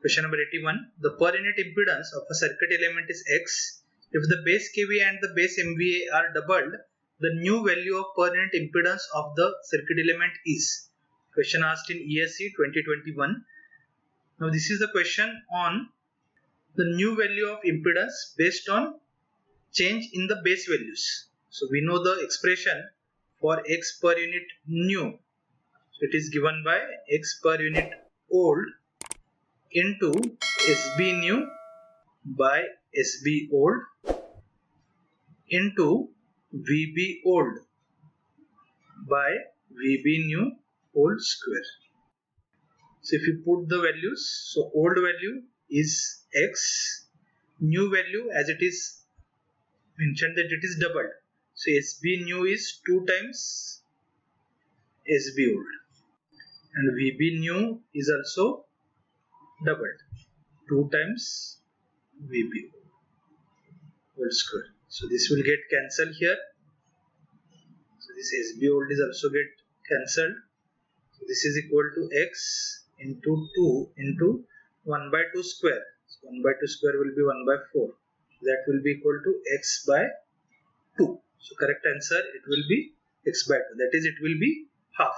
Question number 81. The per unit impedance of a circuit element is X. If the base kVA and the base MVA are doubled, the new value of per unit impedance of the circuit element is. Question asked in ESC 2021. Now this is the question on the new value of impedance based on change in the base values. So we know the expression for X per unit new. So it is given by X per unit old into SB new by SB old into VB old by VB new old square. So if you put the values, so old value is X, new value as it is mentioned that it is doubled. So SB new is 2 times SB old and VB new is also doubled, 2 times VB old square. So this will get cancelled here. So this SB old is also get cancelled. So this is equal to X into 2 into 1 by 2 square. So 1 by 2 square will be 1 by 4. That will be equal to X by 2. So correct answer, it will be X by 2. That is, it will be half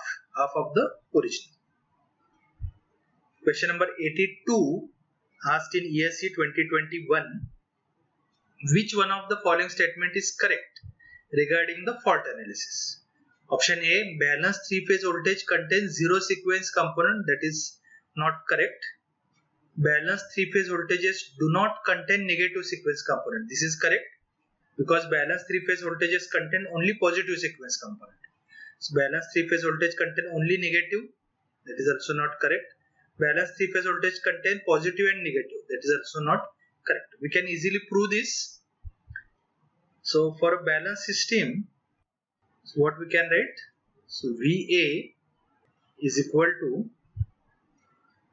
of the original. Question number 82 asked in ESC 2021. Which one of the following statement is correct regarding the fault analysis? Option A, balanced 3-phase voltage contains zero sequence component. That is not correct. Balanced 3-phase voltages do not contain negative sequence component. This is correct because balanced 3-phase voltages contain only positive sequence component. So balanced 3-phase voltage contain only negative. That is also not correct. Balanced 3-phase voltage contain positive and negative. That is also not correct. We can easily prove this. So for a balanced system, so what we can write? So VA is equal to,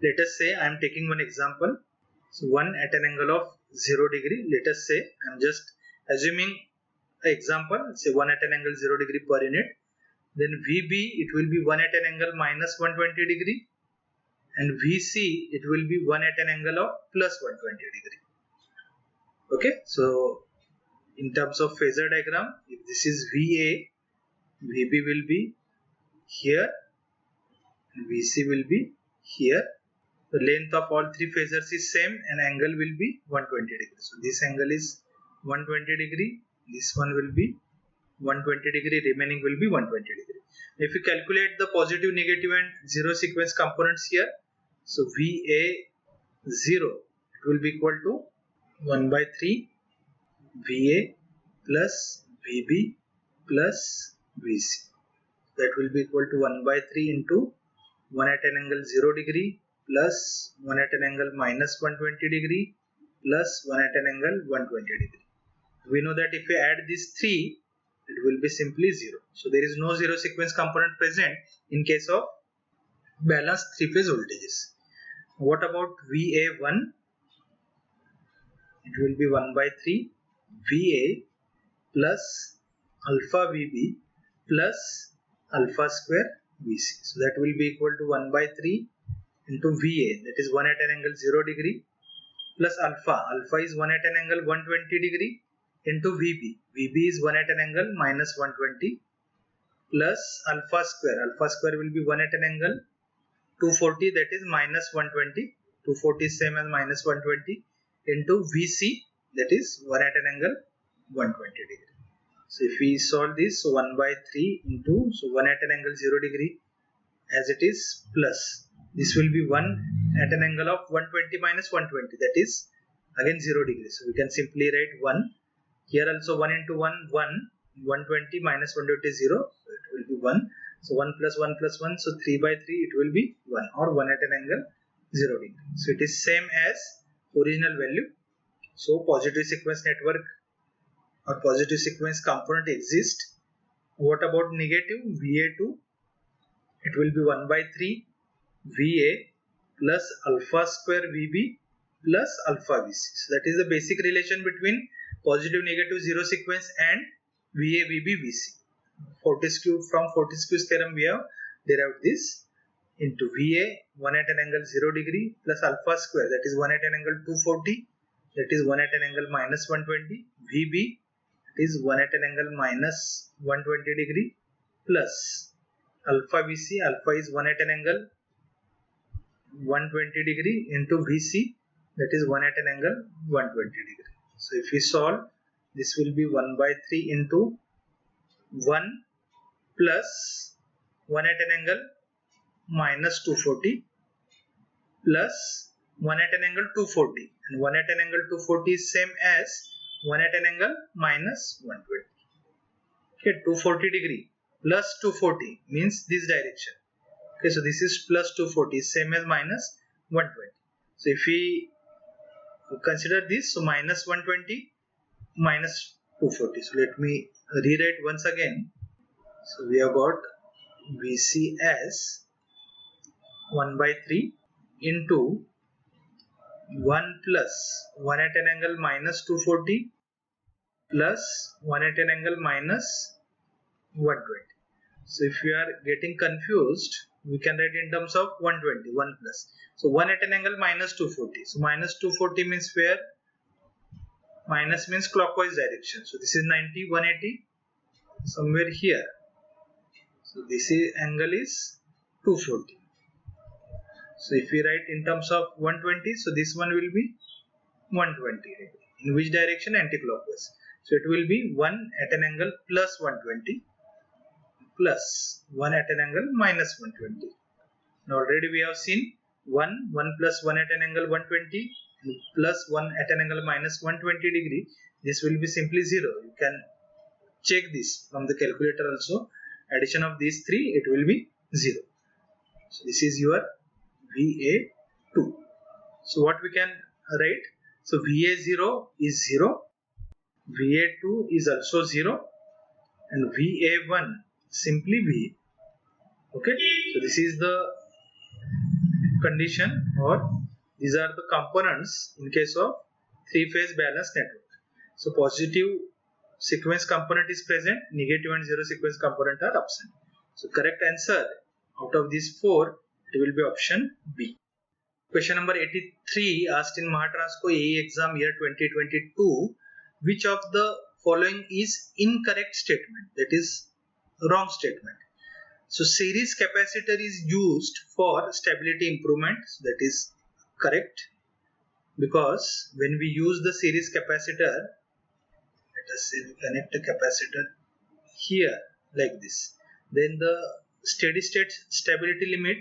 let us say I am taking one example. So 1 at an angle of 0 degree. Let us say I am just assuming an example. Say 1 at an angle 0 degree per unit. Then VB, it will be 1 at an angle minus 120 degree. And VC, it will be 1 at an angle of plus 120 degree. Okay. So in terms of phasor diagram, if this is VA, VB will be here and VC will be here. The length of all three phasors is same and angle will be 120 degree. So this angle is 120 degree. This one will be 120 degree. Remaining will be 120 degree. If you calculate the positive, negative and zero sequence components here, so VA 0, it will be equal to 1 by 3 VA plus VB plus VC. That will be equal to 1 by 3 into 1 at an angle 0 degree plus 1 at an angle minus 120 degree plus 1 at an angle 120 degree. We know that if we add these 3, it will be simply 0. So there is no zero sequence component present in case of balanced 3-phase voltages. What about VA1? It will be 1 by 3 VA plus alpha VB plus alpha square VC. So that will be equal to 1 by 3 into VA, that is 1 at an angle 0 degree plus alpha. Alpha is 1 at an angle 120 degree into VB. VB is 1 at an angle minus 120 plus alpha square. Alpha square will be 1 at an angle 240, that is minus 120. 240 is same as minus 120 into VC, that is 1 at an angle 120 degree. So if we solve this, so 1 by 3 into, so 1 at an angle 0 degree as it is plus, this will be 1 at an angle of 120 minus 120, that is again 0 degree. So we can simply write 1. Here also 1 into 1, 1. 120 minus 120 is 0. So it will be 1. So 1 plus 1 plus 1. So 3 by 3 it will be 1 or 1 at an angle 0 degree. So it is same as original value. So positive sequence network or positive sequence component exists. What about negative? VA2, it will be 1 by 3 VA plus alpha square VB plus alpha VC. So that is the basic relation between positive, negative, zero sequence and VA, VB, VC. From Fortescue's theorem we have derived this. into VA 1 at an angle 0 degree plus alpha square, that is 1 at an angle 240, that is 1 at an angle minus 120, VB, that is 1 at an angle minus 120 degree plus alpha VC, alpha is 1 at an angle 120 degree into VC, that is 1 at an angle 120 degree. So if we solve, this will be 1 by 3 into 1 plus 1 at an angle minus 240 plus 1 at an angle 240, and 1 at an angle 240 is same as 1 at an angle minus 120. Okay, 240 degree plus 240 means this direction. Okay, so this is plus 240 is same as minus 120. So if we consider this, so minus 120 minus 240. So let me rewrite once again. So we have got VC as 1 by 3 into 1 plus 1 at an angle minus 240 plus 1 at an angle minus 120. So if you are getting confused, we can write in terms of 120, 1 plus. So 1 at an angle minus 240. So minus 240 means where? Minus means clockwise direction. So this is 90, 180, somewhere here. So this angle is 240. So if we write in terms of 120, so this one will be 120 degree. In which direction? Anti-clockwise. So it will be 1 at an angle plus 120 plus 1 at an angle minus 120. Now already we have seen 1 plus 1 at an angle 120 plus 1 at an angle minus 120 degree. This will be simply 0. You can check this from the calculator also. Addition of these three, it will be 0. So this is your VA2. So what we can write? So VA0 is 0, VA2 is also 0, and VA1 simply VA. Okay, so this is the condition, or these are the components in case of three-phase balanced network. So positive sequence component is present, negative and zero sequence component are absent. So correct answer out of these 4, it will be option B. Question number 83 asked in Mahatransco AE exam year 2022. Which of the following is incorrect statement? That is wrong statement. So series capacitor is used for stability improvement. So that is correct, because when we use the series capacitor, let us say we connect a capacitor here like this, then the steady state stability limit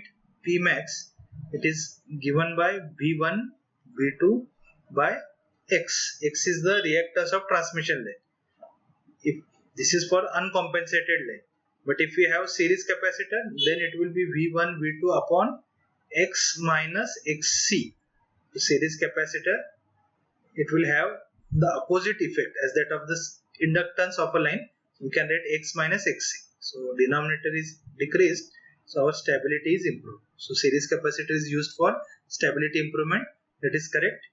Pmax, it is given by V1 V2 by X. X is the reactance of transmission line. If this is for uncompensated line, but if we have series capacitor, then it will be V1 V2 upon X minus Xc. The series capacitor, it will have the opposite effect as that of the inductance of a line. We can write X minus Xc. So denominator is decreased, so our stability is improved. So series capacitor is used for stability improvement, that is correct.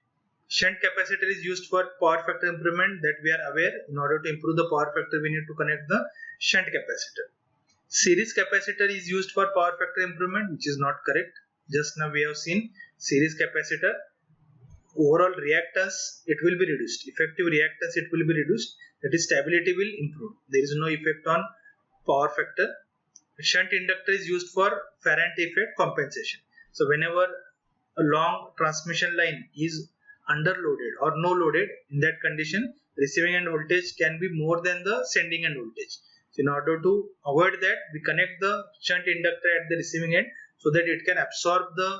Shunt capacitor is used for power factor improvement, that we are aware. In order to improve the power factor, we need to connect the shunt capacitor. Series capacitor is used for power factor improvement, which is not correct. Just now we have seen series capacitor, overall reactance it will be reduced, effective reactance it will be reduced, that is stability will improve. There is no effect on power factor. Shunt inductor is used for Farrant effect compensation. So whenever a long transmission line is underloaded or no loaded, in that condition receiving end voltage can be more than the sending end voltage. So in order to avoid that, we connect the shunt inductor at the receiving end so that it can absorb the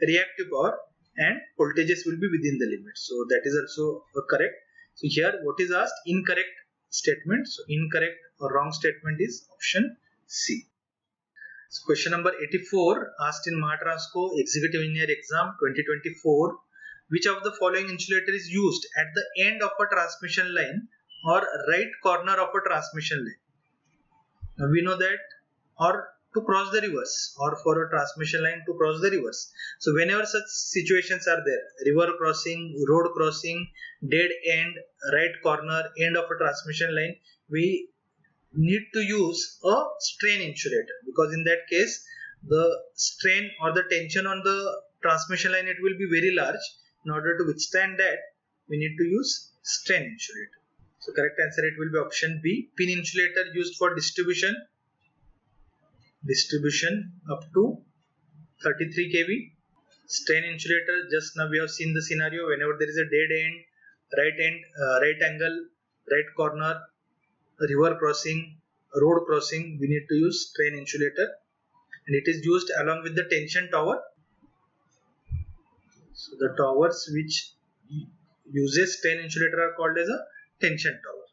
reactive power and voltages will be within the limit. So that is also correct. So here what is asked? Incorrect statement. So incorrect or wrong statement is option C. So question number 84 asked in Mahatransco Executive Engineer Exam 2024. Which of the following insulator is used at the end of a transmission line or right corner of a transmission line? Now we know that, or to cross the reverse, or for a transmission line to cross the reverse. So whenever such situations are there, river crossing, road crossing, dead end, right corner, end of a transmission line, we need to use a strain insulator, because in that case the strain or the tension on the transmission line, it will be very large. In order to withstand that, we need to use strain insulator. So correct answer, it will be option B, pin insulator used for distribution up to 33 kV. Strain insulator, just now we have seen the scenario, whenever there is a dead end, right angle, right corner, river crossing, road crossing, we need to use strain insulator, and it is used along with the tension tower. So the towers which uses strain insulator are called as a tension tower.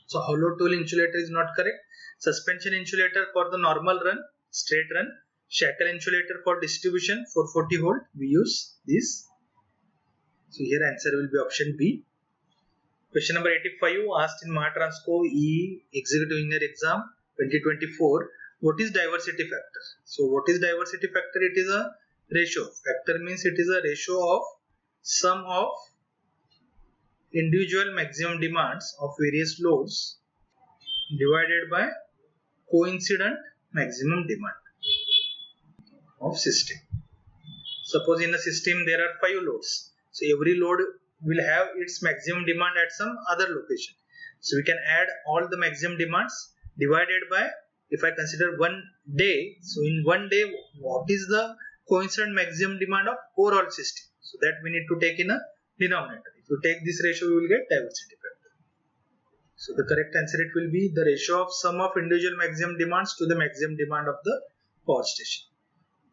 So hollow tool insulator is not correct. Suspension insulator for the normal run, straight run. Shackle insulator for distribution 440 volt, we use this. So here answer will be option B. Question number 85 asked in Mahatransco E Executive Engineer Exam 2024. What is diversity factor? So what is diversity factor? It is a ratio. Factor means it is a ratio of sum of individual maximum demands of various loads divided by coincident maximum demand of system. Suppose in a system there are 5 loads. So every load will have its maximum demand at some other location. So we can add all the maximum demands divided by, if I consider 1 day, so in 1 day what is the coincident maximum demand of overall system? So that we need to take in a denominator. If you take this ratio, you will get diversity factor. So the correct answer, it will be the ratio of sum of individual maximum demands to the maximum demand of the power station.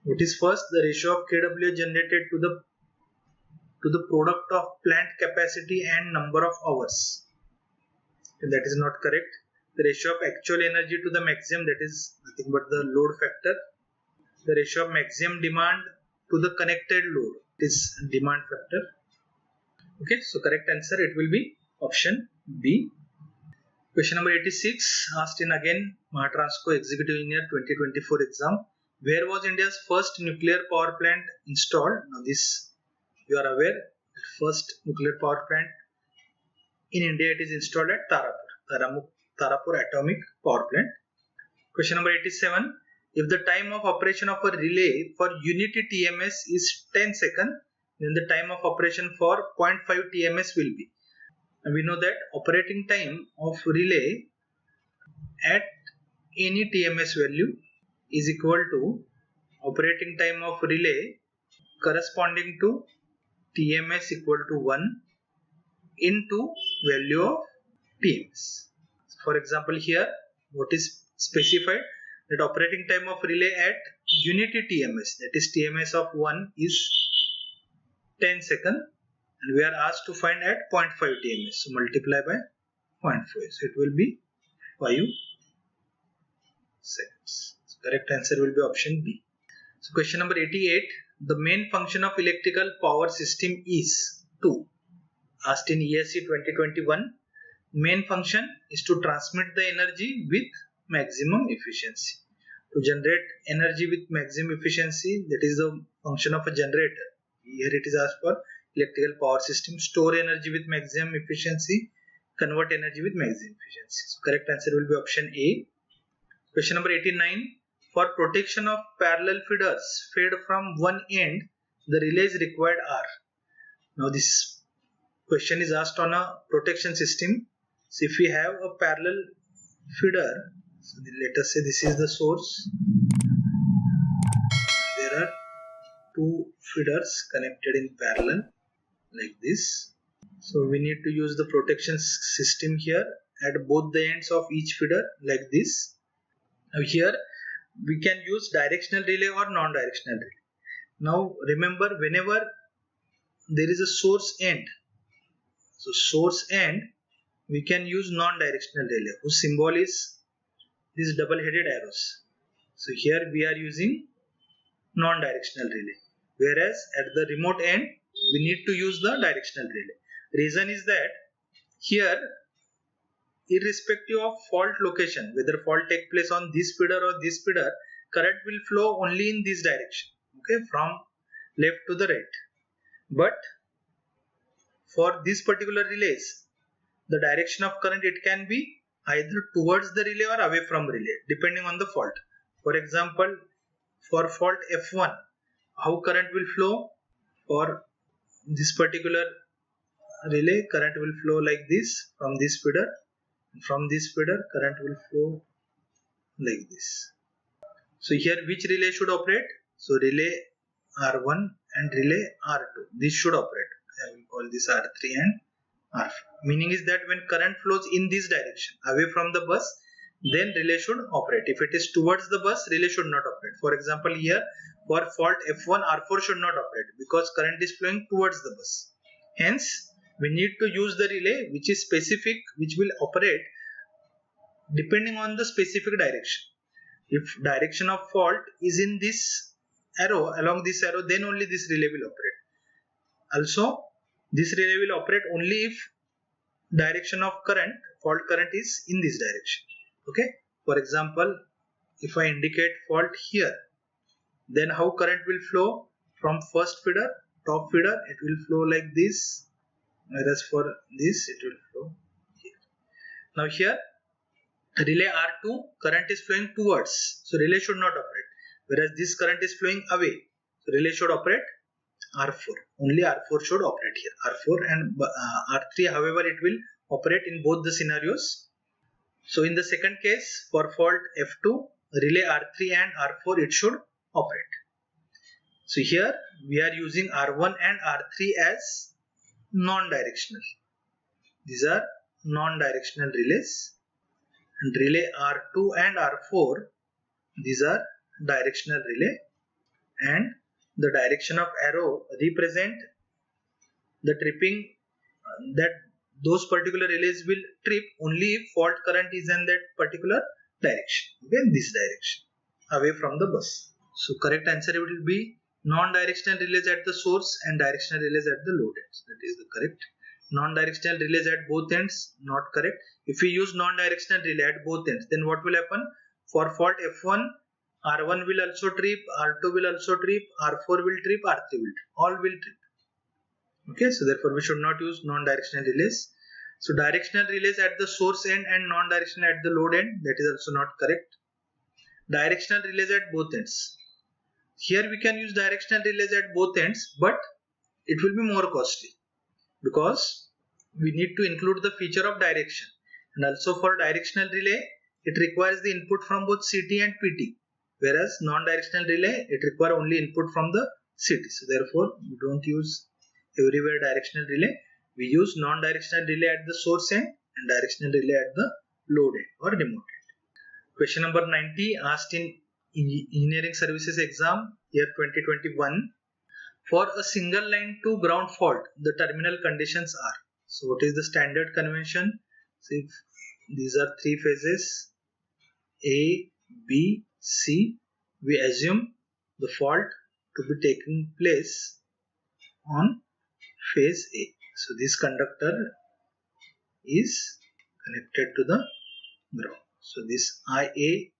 What is first? The ratio of kWh generated to the product of plant capacity and number of hours. And that is not correct. The ratio of actual energy to the maximum, that is nothing but the load factor. The ratio of maximum demand to the connected load is demand factor. Okay, so correct answer, it will be option B. Question number 86 asked in again Mahatransco Executive Engineer 2024 exam. Where was India's first nuclear power plant installed? Now this, you are aware, first nuclear power plant in India, it is installed at Tarapur Atomic Power Plant. Question number 87. If the time of operation of a relay for unity TMS is 10 seconds, then the time of operation for 0.5 TMS will be. And we know that operating time of relay at any TMS value is equal to operating time of relay corresponding to TMS equal to 1 into value of TMS. For example, here what is specified, that operating time of relay at unity TMS, that is TMS of 1 is 10 seconds, and we are asked to find at 0.5 TMS. So multiply by 0.5. So it will be 5 seconds. So correct answer will be option B. So question number 88. The main function of electrical power system is to, asked in ESC 2021. Main function is to transmit the energy with maximum efficiency. To generate energy with maximum efficiency, that is the function of a generator. Here it is asked for electrical power system. Store energy with maximum efficiency, convert energy with maximum efficiency. So correct answer will be option A. Question number 89. For protection of parallel feeders fed from one end, the relays required are. Now this question is asked on a protection system. So if we have a parallel feeder, so let us say this is the source. There are 2 feeders connected in parallel like this. So we need to use the protection system here at both the ends of each feeder like this. Now here we can use directional relay or non-directional relay. Now remember, whenever there is a source end, so source end, we can use non-directional relay whose symbol is these double-headed arrows. So here we are using non-directional relay, whereas at the remote end we need to use the directional relay. Reason is that here, irrespective of fault location, whether fault take place on this feeder or this feeder, current will flow only in this direction, okay, from left to the right. But for this particular relays, the direction of current, it can be either towards the relay or away from relay, depending on the fault. For example, for fault F1, how current will flow? For this particular relay, current will flow like this from this feeder. From this feeder, current will flow like this. So here which relay should operate? So relay R1 and relay R2. This should operate. I will call this R3 and R4. Meaning is that when current flows in this direction, away from the bus, then relay should operate. If it is towards the bus, relay should not operate. For example, here for fault F1, R4 should not operate because current is flowing towards the bus. Hence, we need to use the relay which is specific, which will operate depending on the specific direction. If direction of fault is in this arrow, along this arrow, then only this relay will operate. Also, this relay will operate only if direction of current, fault current is in this direction. Okay. For example, if I indicate fault here, then how current will flow? From first feeder, top feeder, it will flow like this, whereas for this it will flow here. Now here relay R2, current is flowing towards, so relay should not operate, whereas this current is flowing away, so relay should operate R4. Only R4 should operate here. R4 and R3, however, it will operate in both the scenarios. So in the second case, for fault F2, relay R3 and R4, it should operate. So here we are using R1 and R3 as non-directional. These are non-directional relays. And relay R2 and R4, these are directional relay, and the direction of arrow represent the tripping, that those particular relays will trip only if fault current is in that particular direction, okay, this direction, away from the bus. So correct answer will be non-directional relays at the source and directional relays at the load ends. That is the correct. Non-directional relays at both ends, not correct. If we use non-directional relay at both ends, then what will happen? For fault F1, R1 will also trip, R2 will also trip, R4 will trip, R3 will trip. All will trip. Okay, so therefore we should not use non-directional relays. So directional relays at the source end and non-directional at the load end, that is also not correct. Directional relays at both ends. Here we can use directional relays at both ends, but it will be more costly, because we need to include the feature of direction, and also for directional relay it requires the input from both CT and PT, whereas non-directional relay it requires only input from the CT. So therefore we don't use everywhere directional relay, we use non-directional relay at the source end and directional relay at the load end or remote end. Question number 90 asked in engineering services exam year 2021. For a single line to ground fault, the terminal conditions are. So what is the standard convention? So if these are three phases A, B, C, we assume the fault to be taking place on phase A. So this conductor is connected to the ground. So this IA,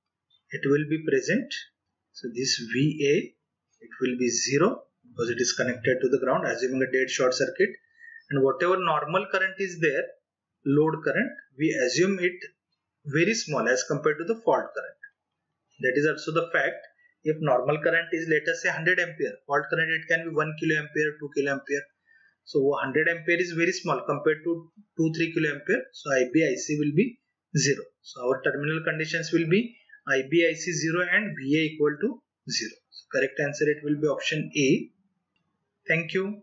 it will be present. So this VA, it will be 0. Because it is connected to the ground, assuming a dead short circuit, and whatever normal current is there, load current, we assume it very small as compared to the fault current. That is also the fact. If normal current is, let us say 100 ampere, fault current it can be 1 kiloampere, 2 kiloampere. So 100 ampere is very small compared to 2-3 kiloampere. So IB IC will be 0. So our terminal conditions will be IB IC 0 and VA equal to 0. So correct answer it will be option A. Thank you.